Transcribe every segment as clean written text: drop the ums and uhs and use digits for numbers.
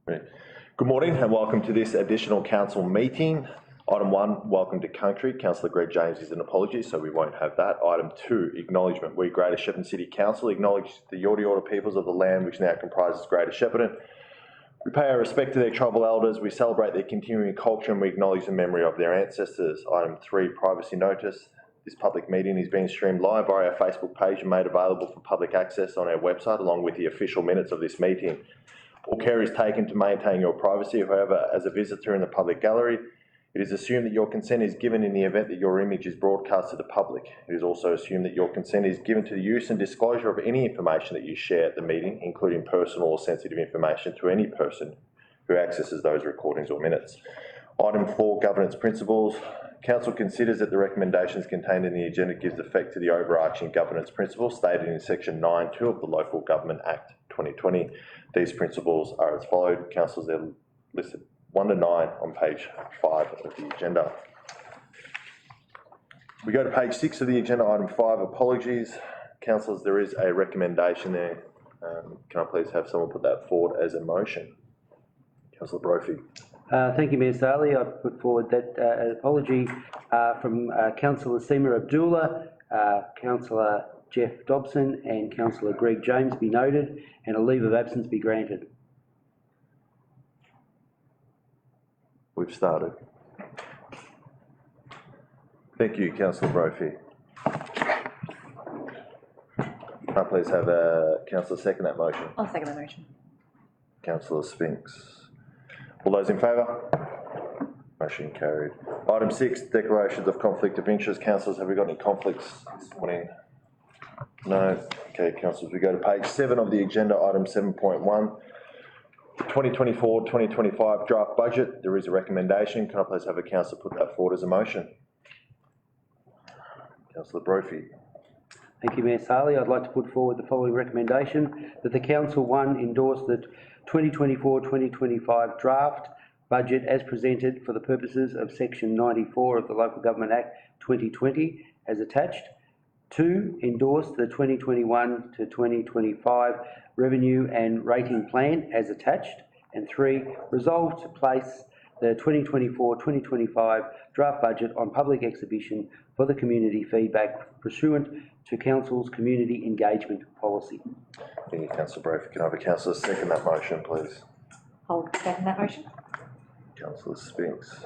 Good morning and welcome to this additional council meeting. Item 1, welcome to country. Councillor Greg James is an apology, so we won't have that. Item 2, acknowledgement. We, Greater Shepparton City Council, acknowledge the Yorta Yorta peoples of the land which now comprises Greater Shepparton. We pay our respect to their tribal elders, we celebrate their continuing culture and we acknowledge the memory of their ancestors. Item 3, privacy notice. This public meeting is being streamed live via our Facebook page and made available for public access on our website along with the official minutes of this meeting. All care is taken to maintain your privacy. However, as a visitor in the public gallery, it is assumed that your consent is given in the event that your image is broadcast to the public. It is also assumed that your consent is given to the use and disclosure of any information that you share at the meeting, including personal or sensitive information, to any person who accesses those recordings or minutes. Item 4, governance principles. Council considers that the recommendations contained in the agenda gives effect to the overarching governance principles stated in section 9.2 of the Local Government Act 2020. These principles are as followed. Councillors are listed 1 to 9 on page 5 of the agenda. We go to page 6 of the agenda, item 5, apologies. Councillors, there is a recommendation there. Can I please have someone put that forward as a motion? Councillor Brophy. Thank you, Mayor Saleh. I put forward that an apology from Councillor Seema Abdullah, Councillor Jeff Dobson and Councillor Greg James be noted and a leave of absence be granted. We've started. Thank you, Councillor Brophy. Can I please have a councillor second that motion? I'll second the motion. Councillor Spinks. All those in favour? Motion carried. Item 6, declarations of conflict of interest. Councillors, have we got any conflicts this morning? No. Okay, councillors, we go to page 7 of the agenda, item 7.1. The 2024-2025 draft budget. There is a recommendation. Can I please have a councillor put that forward as a motion? Councillor Brophy. Thank you, Mayor Saleh. I'd like to put forward the following recommendation: that the Council 1 endorse the 2024-2025 draft budget as presented for the purposes of section 94 of the Local Government Act 2020 as attached. 2, endorse the 2021 to 2025 revenue and rating plan as attached. And 3, resolve to place the 2024-2025 draft budget on public exhibition for the community feedback pursuant to Council's community engagement policy. Thank you, Councillor Brophy. Can I have a councillor second that motion, please? I'll second that motion. Councillor Spinks.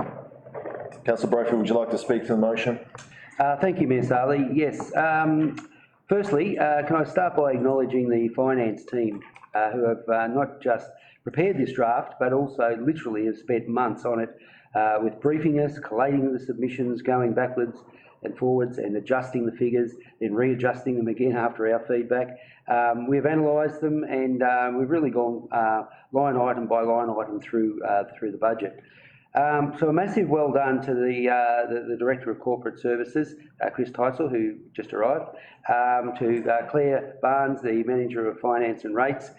Councillor Brophy, would you like to speak to the motion? Thank you, Mayor Saleh. Yes. Firstly, can I start by acknowledging the finance team who have not just prepared this draft, but also literally have spent months on it with briefing us, collating the submissions, going backwards and forwards and adjusting the figures, then readjusting them again after our feedback. We've analysed them and we've really gone line item by line item through the budget. So a massive well done to the Director of Corporate Services, Chris Teitzel, who just arrived, to Claire Barnes, the Manager of Finance and Rates,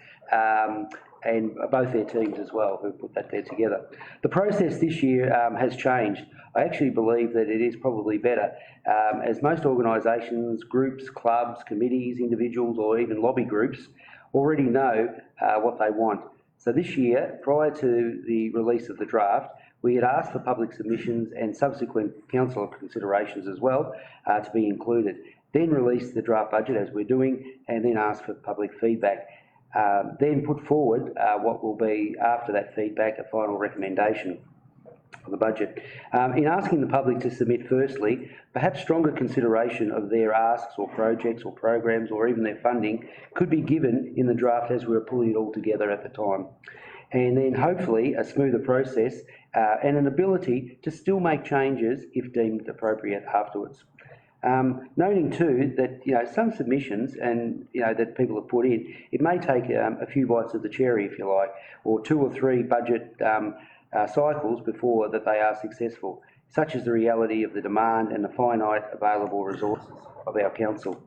and both their teams as well, who put that there together. The process this year has changed. I actually believe that it is probably better, as most organisations, groups, clubs, committees, individuals, or even lobby groups already know what they want. So this year, prior to the release of the draft, we had asked for public submissions and subsequent council considerations as well to be included. Then release the draft budget as we're doing, and then ask for public feedback. Then put forward what will be, after that feedback, a final recommendation for the budget. In asking the public to submit firstly, perhaps stronger consideration of their asks or projects or programs or even their funding could be given in the draft as we were pulling it all together at the time. And then hopefully a smoother process and an ability to still make changes if deemed appropriate afterwards. Noting too that some submissions and that people have put in, it may take a few bites of the cherry, if you like, or 2 or 3 budget cycles before that they are successful, such as the reality of the demand and the finite available resources of our council.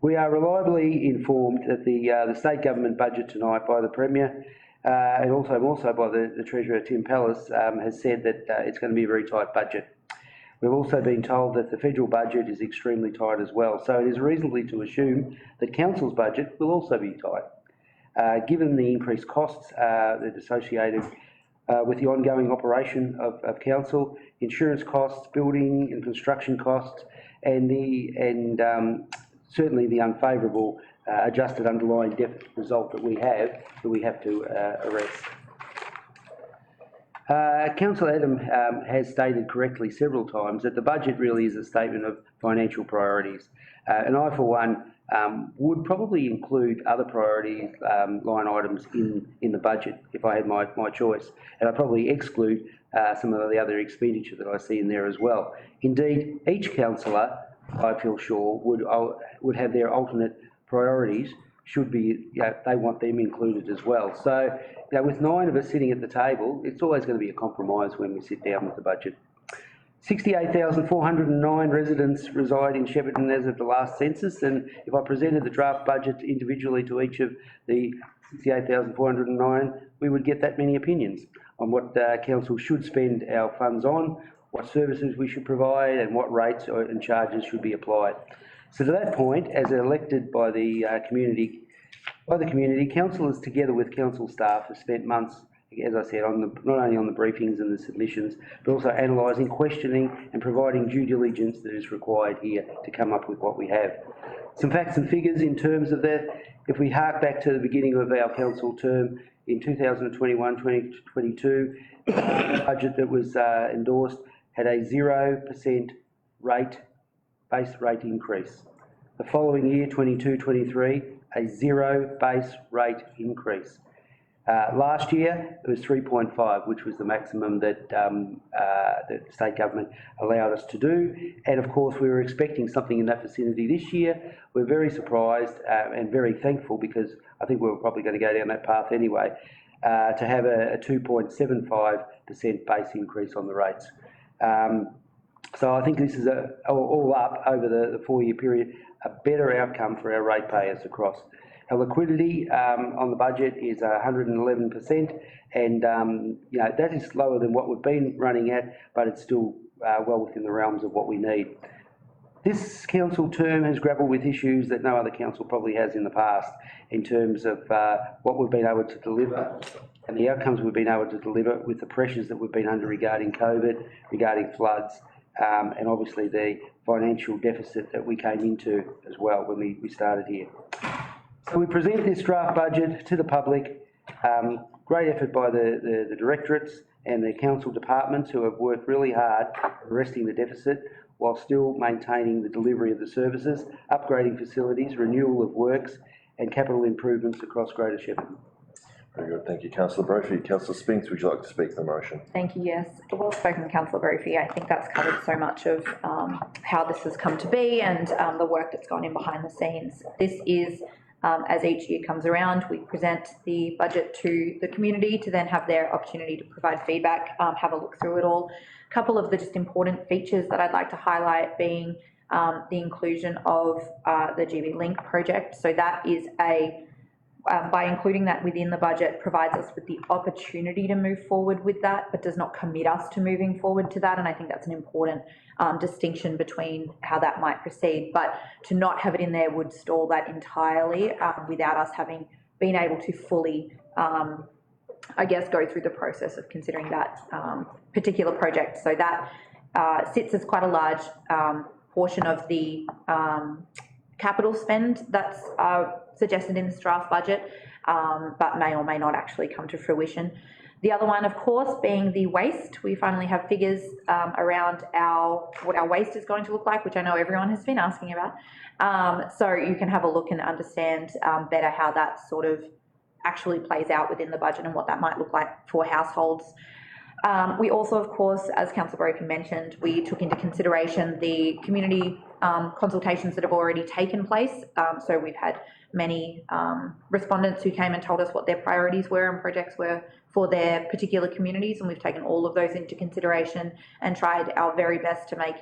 We are reliably informed that the state government budget tonight by the Premier and also by the Treasurer Tim Pallas has said that it's going to be a very tight budget. We've also been told that the federal budget is extremely tight as well, so it is reasonably to assume that council's budget will also be tight. given the increased costs that are associated with the ongoing operation of council, insurance costs, building and construction costs, and certainly the unfavourable adjusted underlying deficit result that we have to arrest. Councillor Adam has stated correctly several times that the budget really is a statement of financial priorities, and I, for one, would probably include other priority line items in the budget if I had my choice, and I'd probably exclude some of the other expenditure that I see in there as well. Indeed, each councillor, I feel sure, would have their alternate priorities should be, they want them included as well. So, with 9 of us sitting at the table, it's always going to be a compromise when we sit down with the budget. 68,409 residents reside in Shepparton as of the last census, and if I presented the draft budget individually to each of the 68,409, we would get that many opinions on what council should spend our funds on, what services we should provide, and what rates and charges should be applied. So to that point, as elected by the community, councillors together with council staff have spent months, as I said, not only on the briefings and the submissions, but also analysing, questioning and providing due diligence that is required here to come up with what we have. Some facts and figures in terms of that. If we hark back to the beginning of our council term in 2021-2022, the budget that was endorsed had a 0% base rate increase. The following year, 22-23, a 0 base rate increase. Last year, it was 3.5, which was the maximum that the state government allowed us to do. And of course, we were expecting something in that vicinity this year. We're very surprised and very thankful, because I think we were probably going to go down that path anyway, to have a 2.75% base increase on the rates. So I think this is all up over the 4-year period, a better outcome for our ratepayers across. Our liquidity on the budget is 111%, and that is lower than what we've been running at, but it's still well within the realms of what we need. This council term has grappled with issues that no other council probably has in the past, in terms of what we've been able to deliver and the outcomes we've been able to deliver, with the pressures that we've been under regarding COVID, regarding floods, and obviously the financial deficit that we came into as well when we started here. So we present this draft budget to the public. Great effort by the directorates and the council departments, who have worked really hard arresting the deficit while still maintaining the delivery of the services, upgrading facilities, renewal of works and capital improvements across Greater Shepparton. Very good, thank you, Councillor Brophy. Councillor Spinks, would you like to speak to the motion? Thank you, yes. Well spoken, Councillor Brophy. I think that's covered so much of how this has come to be, and the work that's gone in behind the scenes. This is, as each year comes around, we present the budget to the community to then have their opportunity to provide feedback, have a look through it all. A couple of the just important features that I'd like to highlight being the inclusion of the GB Link project. So that is by including that within the budget, provides us with the opportunity to move forward with that, but does not commit us to moving forward to that. And I think that's an important distinction between how that might proceed. But to not have it in there would stall that entirely without us having been able to fully, I guess, go through the process of considering that particular project. So that sits as quite a large portion of the capital spend that's suggested in this draft budget, but may or may not actually come to fruition. The other one, of course, being the waste. We finally have figures around what our waste is going to look like, which I know everyone has been asking about. So you can have a look and understand better how that sort of actually plays out within the budget and what that might look like for households. We also, of course, as Councillor Brophy mentioned, we took into consideration the community consultations that have already taken place. So we've had many respondents who came and told us what their priorities were and projects were for their particular communities, and we've taken all of those into consideration and tried our very best to make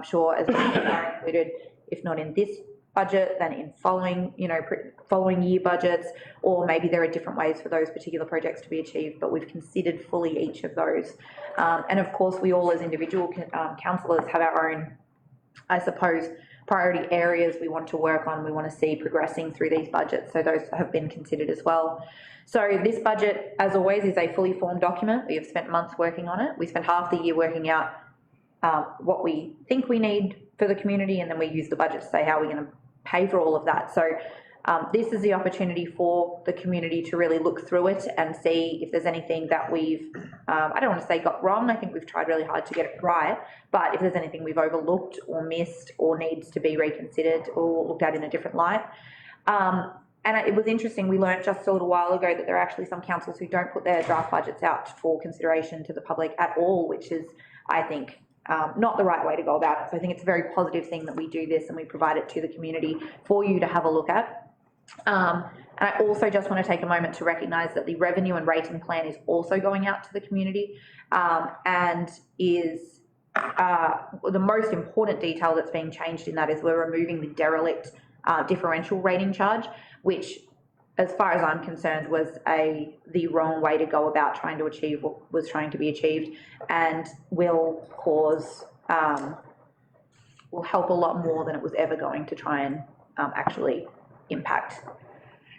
sure as many are included, if not in this budget, then in following year budgets, or maybe there are different ways for those particular projects to be achieved, but we've considered fully each of those. And of course, we all as individual councillors have our own, I suppose, priority areas we want to work on, we want to see progressing through these budgets. So those have been considered as well. So this budget, as always, is a fully formed document. We have spent months working on it. We spent half the year working out what we think we need for the community, and then we use the budget to say how we're going to pay for all of that. So this is the opportunity for the community to really look through it and see if there's anything that we've, I don't want to say got wrong, I think we've tried really hard to get it right, but if there's anything we've overlooked or missed or needs to be reconsidered or looked at in a different light. And it was interesting, we learned just a little while ago that there are actually some councils who don't put their draft budgets out for consideration to the public at all, which is, I think, not the right way to go about it. So I think it's a very positive thing that we do this and we provide it to the community for you to have a look at. And I also just want to take a moment to recognise that the revenue and rating plan is also going out to the community, and is the most important detail that's being changed in that is we're removing the derelict differential rating charge, which, as far as I'm concerned, was the wrong way to go about trying to achieve what was trying to be achieved, and will cause, will help a lot more than it was ever going to try and actually impact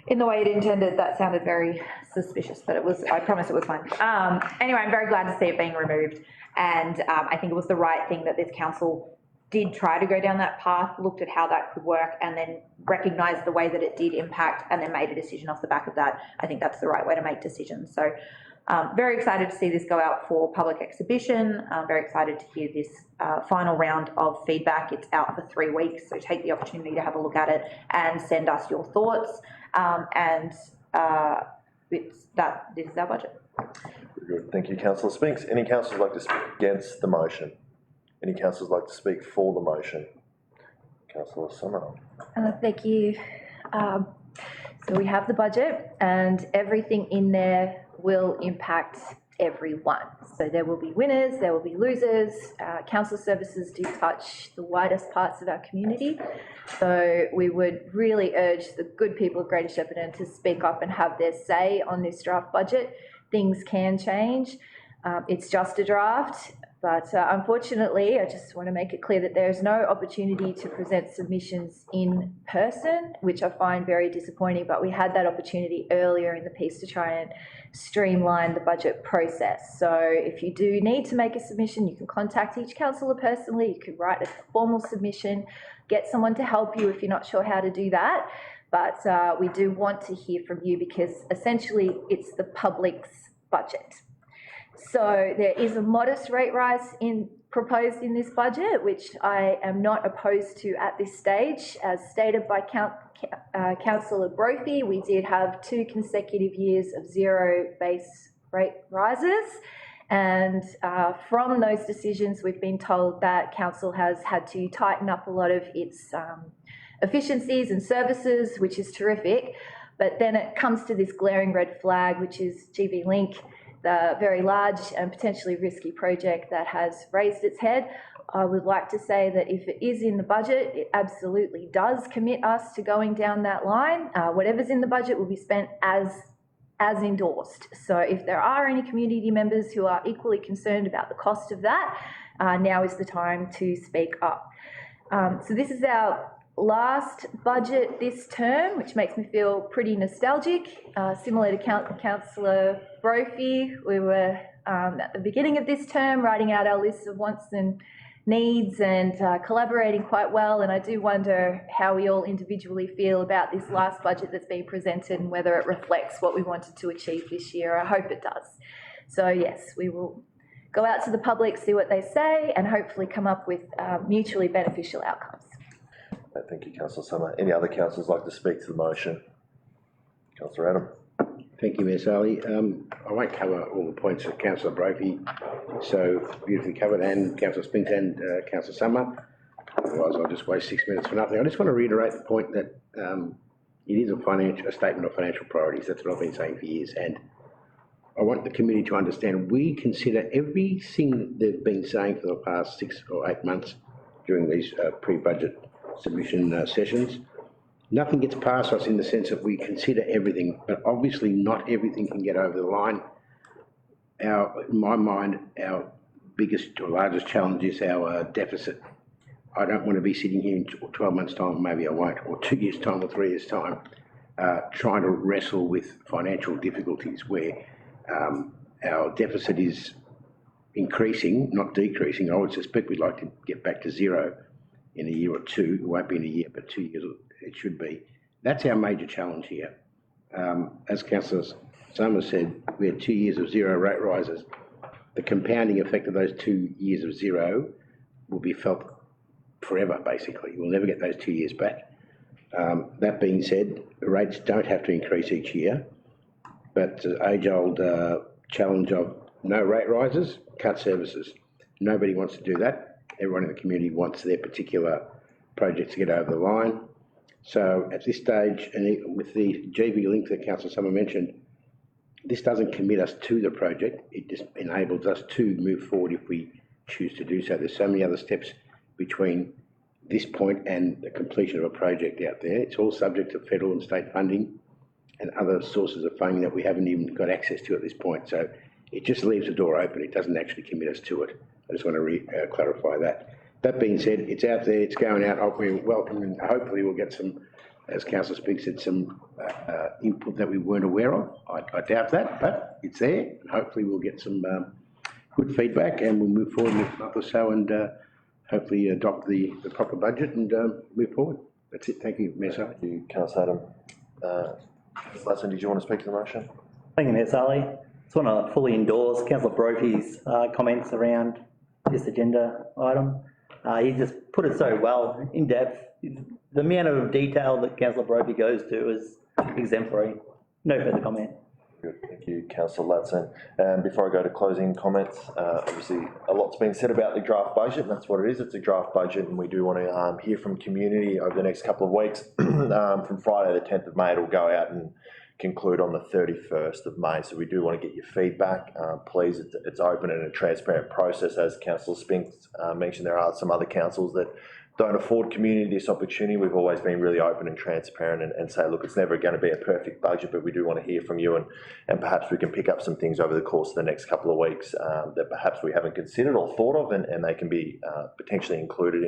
in the way it intended. That sounded very suspicious, but it was, I promise it was fine. Anyway, I'm very glad to see it being removed, and I think it was the right thing that this council did try to go down that path, looked at how that could work, and then recognised the way that it did impact and then made a decision off the back of that. I think that's the right way to make decisions. So very excited to see this go out for public exhibition. I'm very excited to hear this final round of feedback. It's out for 3 weeks, so take the opportunity to have a look at it and send us your thoughts. This is our budget. Very good. Thank you, Councillor Spinks. Any councillors like to speak against the motion? Any councillors like to speak for the motion? Councillor Summer. Thank you. So we have the budget, and everything in there will impact everyone. So there will be winners, there will be losers. Council services do touch the widest parts of our community. So we would really urge the good people of Greater Shepparton to speak up and have their say on this draft budget. Things can change. It's just a draft. But unfortunately, I just want to make it clear that there is no opportunity to present submissions in person, which I find very disappointing. But we had that opportunity earlier in the piece to try and streamline the budget process. So if you do need to make a submission, you can contact each councillor personally. You can write a formal submission, get someone to help you if you're not sure how to do that. But we do want to hear from you because essentially it's the public's budget. So there is a modest rate rise proposed in this budget, which I am not opposed to at this stage. As stated by Councillor Brophy, we did have 2 consecutive years of 0 base rate rises. And from those decisions, we've been told that Council has had to tighten up a lot of its efficiencies and services, which is terrific. But then it comes to this glaring red flag, which is GB Link, the very large and potentially risky project that has raised its head. I would like to say that if it is in the budget, it absolutely does commit us to going down that line. Whatever's in the budget will be spent as endorsed. So if there are any community members who are equally concerned about the cost of that, now is the time to speak up. So this is our last budget this term, which makes me feel pretty nostalgic. Similar to Councillor Brophy, we were at the beginning of this term writing out our lists of wants and needs and collaborating quite well, and I do wonder how we all individually feel about this last budget that's been presented and whether it reflects what we wanted to achieve this year. I hope it does. So yes, we will go out to the public, see what they say, and hopefully come up with mutually beneficial outcomes. Thank you, Councillor Summer. Any other councillors like to speak to the motion? Councillor Adam. Thank you, Mayor Sally. I won't cover all the points that Councillor Brophy so beautifully covered, and Councillor Spinks and Councillor Summer. Otherwise, I'll just waste 6 minutes for nothing. I just want to reiterate the point that it is a statement of financial priorities. That's what I've been saying for years, and I want the committee to understand we consider everything they've been saying for the past 6 or 8 months during these pre-budget submission sessions. Nothing gets past us in the sense that we consider everything, but obviously not everything can get over the line. In my mind, our biggest or largest challenge is our deficit. I don't want to be sitting here in 12 months' time, maybe I won't, or 2 years' time or 3 years' time, trying to wrestle with financial difficulties where our deficit is increasing, not decreasing. I would suspect we'd like to get back to zero in a year or two. It won't be in a year, but 2 years it should be. That's our major challenge here. As Councillor Summers said, we had 2 years of zero rate rises. The compounding effect of those 2 years of zero will be felt forever, basically. We'll never get those 2 years back. That being said, the rates don't have to increase each year, but the age-old challenge of no rate rises, cut services. Nobody wants to do that. Everyone in the community wants their particular project to get over the line. So at this stage, and with the GB link that Councillor Summer mentioned, this doesn't commit us to the project. It just enables us to move forward if we choose to do so. There's so many other steps between this point and the completion of a project out there. It's all subject to federal and state funding and other sources of funding that we haven't even got access to at this point. So it just leaves the door open. It doesn't actually commit us to it. I just want to clarify that. That being said, it's out there, it's going out. We welcome and hopefully we'll get some, as Councillor Speak said, some input that we weren't aware of. I doubt that, but it's there. And hopefully we'll get some good feedback and we'll move forward next month or so and hopefully adopt the proper budget and move forward. That's it. Thank you, Mayor Sally. Thank you, Councillor Adam. Latson, did you want to speak to the motion? Thank you, Mayor Sally. Just want to fully endorse Councillor Brophy's comments around this agenda item. He just put it so well, in depth. The amount of detail that Councillor Brophy goes to is exemplary. No further comment. Good, thank you, Councillor Latson. And before I go to closing comments, obviously a lot's been said about the draft budget, and that's what it is. It's a draft budget, and we do want to hear from community over the next couple of weeks. From Friday the 10th of May, it'll go out and conclude on the 31st of May. So we do want to get your feedback. Please, it's open and a transparent process. As Councillor Spinks mentioned, there are some other councils that don't afford community this opportunity. We've always been really open and transparent and say, look, it's never going to be a perfect budget, but we do want to hear from you and perhaps we can pick up some things over the course of the next couple of weeks that perhaps we haven't considered or thought of and they can be potentially included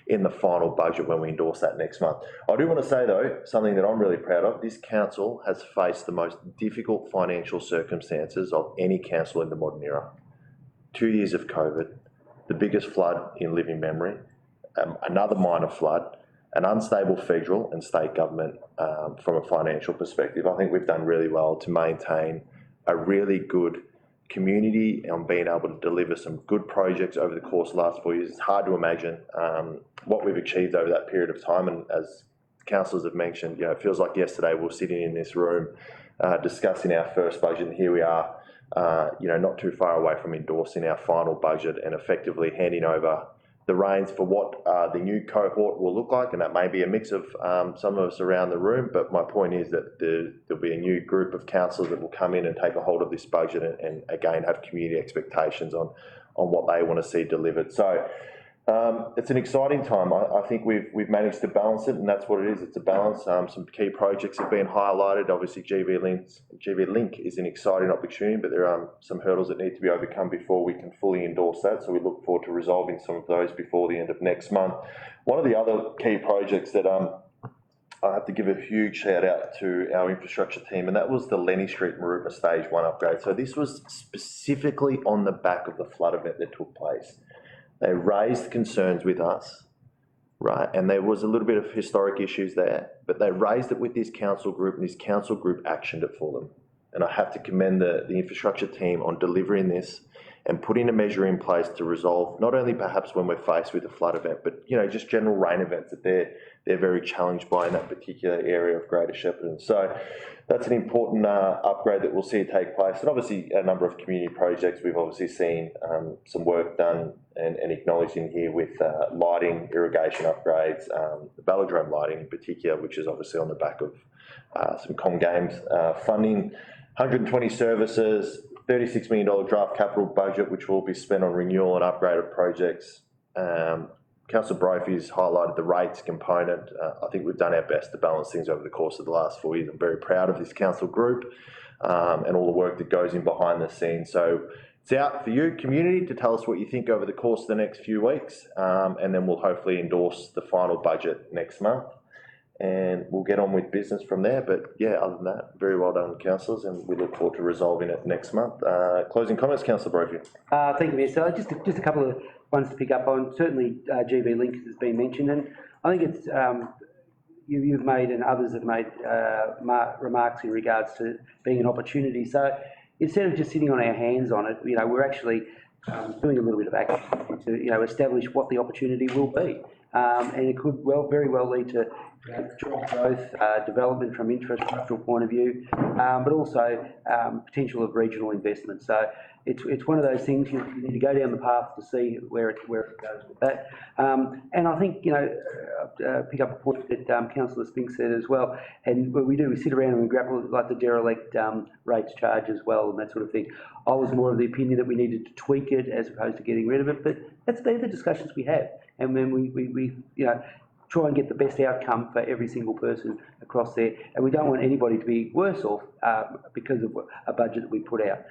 in the final budget when we endorse that next month. I do want to say though, something that I'm really proud of, this council has faced the most difficult financial circumstances of any council in the modern era. 2 years of COVID, the biggest flood in living memory, another minor flood, an unstable federal and state government from a financial perspective. I think we've done really well to maintain a really good community and being able to deliver some good projects over the course of the last 4 years. It's hard to imagine what we've achieved over that period of time. And as councillors have mentioned, you know, it feels like yesterday we were sitting in this room discussing our first budget, and here we are, you know, not too far away from endorsing our final budget and effectively handing over the reins for what the new cohort will look like, and that may be a mix of some of us around the room, but my point is that there'll be a new group of councillors that will come in and take a hold of this budget and again have community expectations on what they want to see delivered. So it's an exciting time. I think we've managed to balance it, and that's what it is. It's a balance. Some key projects have been highlighted. Obviously, GB Link is an exciting opportunity, but there are some hurdles that need to be overcome before we can fully endorse that. So we look forward to resolving some of those before the end of next month. One of the other key projects that I have to give a huge shout out to our infrastructure team, and that was the Lenny Street Maroubra Stage 1 upgrade. So this was specifically on the back of the flood event that took place. They raised concerns with us, right? And there was a little bit of historic issues there, but they raised it with this council group, and this council group actioned it for them. And I have to commend the infrastructure team on delivering this and putting a measure in place to resolve, not only perhaps when we're faced with a flood event, but, you know, just general rain events that they're very challenged by in that particular area of Greater Shepparton. So that's an important upgrade that we'll see take place. And obviously a number of community projects, we've obviously seen some work done and acknowledged in here with lighting, irrigation upgrades, the Boardroom lighting in particular, which is obviously on the back of some Com Games funding, 120 services, $36 million draft capital budget, which will be spent on renewal and upgrade of projects. Councillor Brophy's highlighted the rates component. I think we've done our best to balance things over the course of the last 4 years. I'm very proud of this council group and all the work that goes in behind the scenes. So, It's out for you, community, to tell us what you think over the course of the next few weeks, and then we'll hopefully endorse the final budget next month. And we'll get on with business from there. But yeah, other than that, very well done, councillors, and we look forward to resolving it next month. Closing comments, Councillor Brophy. Thank you, Mayor Sally. Just a couple of ones to pick up on. Certainly, GB Link has been mentioned, and I think it's you've made and others have made remarks in regards to being an opportunity. So instead of just sitting on our hands on it, we're actually doing a little bit of action to establish what the opportunity will be, and it could very well lead to job growth, development from infrastructural point of view, but also potential of regional investment. So it's one of those things you need to go down the path to see where it goes with that. And I think pick up a point that Councillor Spink said as well. And what we sit around and we grapple with like the derelict rates charge as well and that sort of thing. I was more of the opinion that we needed to tweak it as opposed to getting rid of it. But they're the discussions we have, and then we try and get the best outcome for every single person across there. And we don't want anybody to be worse off because of a budget that we put out.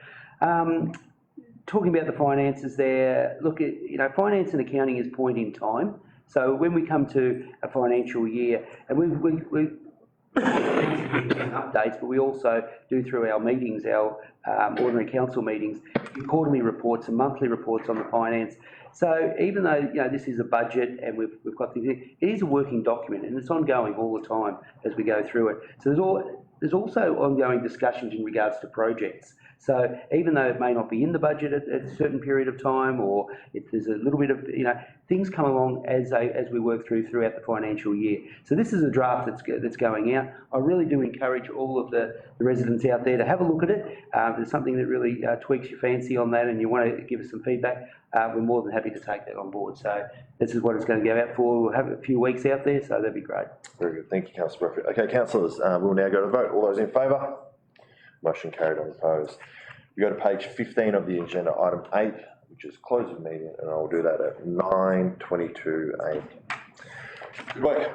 Talking about the finances there, look, finance and accounting is point in time. So when we come to a financial year, and we updates, but we also do through our meetings, our ordinary council meetings, quarterly reports and monthly reports on the finance. So even though this is a budget and we've got things, it is a working document and it's ongoing all the time as we go through it. So there's also ongoing discussions in regards to projects. So even though it may not be in the budget at a certain period of time, or if there's a little bit of things come along as we work throughout the financial year. So this is a draft that's going out. I really do encourage all of the residents out there to have a look at it. If there's something that really tweaks your fancy on that and you want to give us some feedback, we're more than happy to take that on board. So this is what it's going to go out for. We'll have a few weeks out there, so that'd be great. Very good. Thank you, Councillor Brophy. Okay, councillors, we'll now go to vote. All those in favour? Motion carried on opposed. We go to page 15 of the agenda, item 8, which is close of meeting, and I'll do that at 9:22 a.m. Good work.